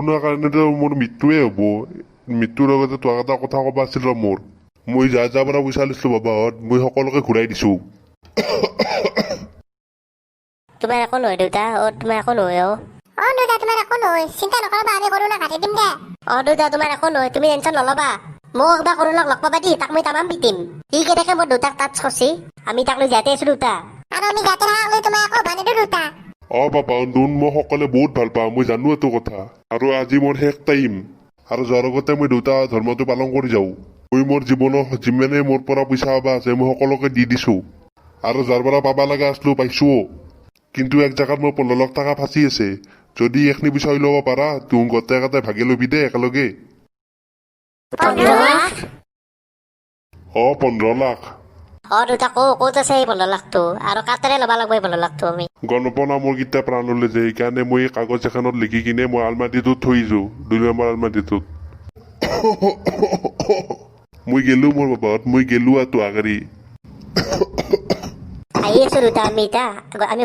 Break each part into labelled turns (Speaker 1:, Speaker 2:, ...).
Speaker 1: শুনাৰ কাৰণেতো মোৰ মৃত্যুৱে হ'ব। মৃত্যুৰ লগতে তোমাক এটা কথা ক'ব আছিল ৰ মোৰ। মই যাৰ যাৰ পৰা পইচা লৈছিলো বাবাহঁত, মই সকলোকে ঘূৰাই দিছো।
Speaker 2: তোমাৰ একো নহয় দেউতা, তোমাৰ একো নহয়
Speaker 3: দেউতা তোমাৰ একো নহয়, চিন্তা নকৰিবা, আমি কৰোণা কাটি দিম দে।
Speaker 2: দেউতা তোমাৰ একো নহয়, তুমি টেনচন নল'বা। মোক একবাৰ কৰোণাক লগ পাবা দি, তাক মই তামাম পিটিম। সি কেনেকে মোৰ দেউতাক টাচ কৰছি, আমি তাক লৈ যাতে আছো দেউতা।
Speaker 3: আৰু আমি যাতে লৈ তোমাৰ একো হোৱা নিদিওঁ দেউতা।
Speaker 1: বাবা নুন মই সকলোৱে বহুত ভাল পাওঁ, মই জানো এইটো কথা। আৰু আজি মোৰ শেষ টাইম, আৰু যোৱাৰ আগতে মই দেউতা ধৰ্মটো পালন কৰি যাওঁ। মই মোৰ জীৱনত যিমানে মোৰ পৰা পইচা পাবা আছে মই সকলোকে দি দিছো। আৰু যাৰ পৰা পাবা লগা আছিলো পাইছো। কিন্তু এক জেগাত মোৰ 15 লাখ টকা ফাঁচি আছে। যদি এইখিনি পইচা ল'ব পাৰা তুমি গোটেই ভাগি ল'বি দে একেলগে।
Speaker 2: 15 লাখ?
Speaker 1: 15 লাখ।
Speaker 2: দেউতা ক'ত আছে এই 15 লাখটো? আৰু কাটেৰে ল'ব লাগিব এই 15 লাখটো আমি?
Speaker 1: গম নাপাওঁ মোৰ কেতিয়া প্ৰাণ ল'লে যে, সেইকাৰণে মই এই কাগজ এখনত লিখি কিনে মই আলমাৰিটোত থৈছো, 2 নম্বৰ আলমাৰিটোত। মই গেলো মোৰ বাবাত, মই গেলো আৰু তোহাকাৰি।
Speaker 2: আহি আছো দেউতা আমি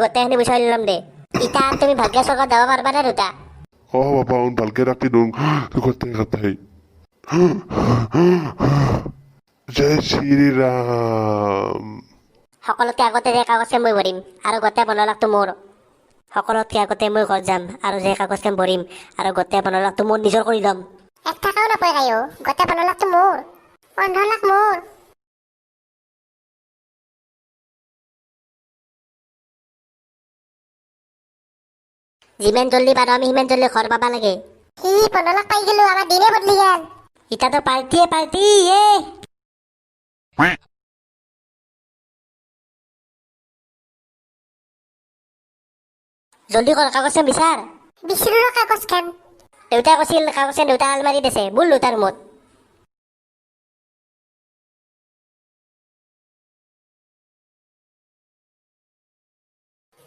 Speaker 2: গোটেইখিনি পইচা লৈ ল'ম দে। ইটা তুমি ভালকে চৰকাৰত যাব পাৰবা নে দেউতা?
Speaker 1: বাবা ভালকে ৰাখি দিওঁ গোটেই। জয় শ্ৰীৰাম।
Speaker 2: সকলোতকে আগতে যে কাগজখন মই ভৰিম, আৰু গোটেই 15 লাখটো মোৰ। সকলোতকে আগতে মই ঘৰত যাম, আৰু যে কাগজখন ভৰিম, আৰু গোটেই 15 লাখটো মোৰ নিজৰ কৰি ল'ম।
Speaker 3: 1 টকাও নাপায় কায়ো, গোটেই 15 লাখটো মোৰ। 15 লাখ মোৰ।
Speaker 2: যিমান জলদি পাৰো আমি সিমান জলদি ঘৰ পাবা লাগে।
Speaker 3: 15 লাখ পাই গেলো, আমাৰ দিনে বদলি গেল।
Speaker 2: ইটাতো পাৰ্টি জলদি কৰ কাগজখন বিচাৰ।
Speaker 3: বিচৰো ৰ কাগজখন।
Speaker 2: দেউতাই কৈছিল কাগজখন দেউতা আলমাৰীত আছে, বল দেউতাৰ ৰুমত।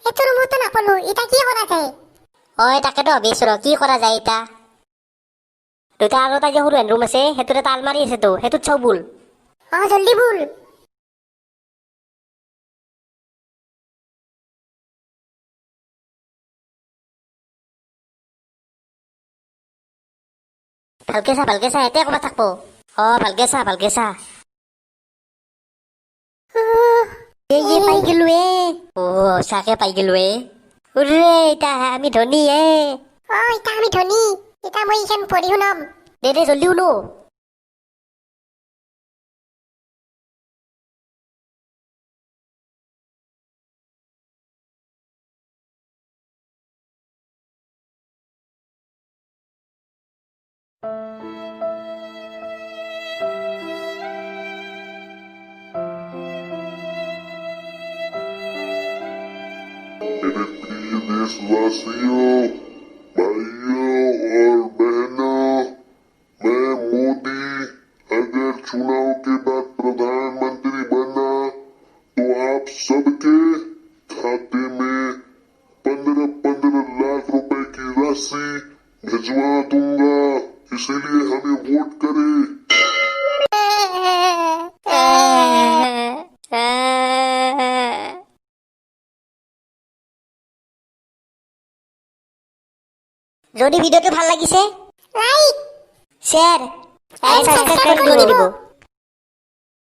Speaker 3: এইটো ৰুমতো নাপালো, এতিয়া কি কৰা যায়?
Speaker 2: তাকেতো ভাবি আছো ৰ, কি কৰা যায় এতিয়া। দেউতা আৰু এটা যে সৰু ৰুম আছে, সেইটোত এটা আলমাৰী আছেতো, সেইটোত চাও বল।
Speaker 3: জলদি বল।
Speaker 2: ভালকে চা, এতে ক'ৰবাত থাকব। ভালকে চা। পাই গেলো চাকে পাই গেলো ইতা আমি ধনী
Speaker 3: ইতা আমি ধনী। ইতা মই এইখন পঢ়ি শুনাম।
Speaker 2: দে জলদি শুনো।
Speaker 1: मेरे प्रिय देशवासियों, भाइयों और बहनों, मैं मोदी अगर चुनाव के बाद प्रधानमंत्री बना तो आप सबके खाते में 15-15 लाख रुपए की राशि भिजवा दूंगा, इसीलिए हमें वोट करें।
Speaker 2: যদি ভিডিওটো ভাল লাগিছে
Speaker 3: লাইক
Speaker 2: শেয়ার সাবস্ক্রাইব করে দিব।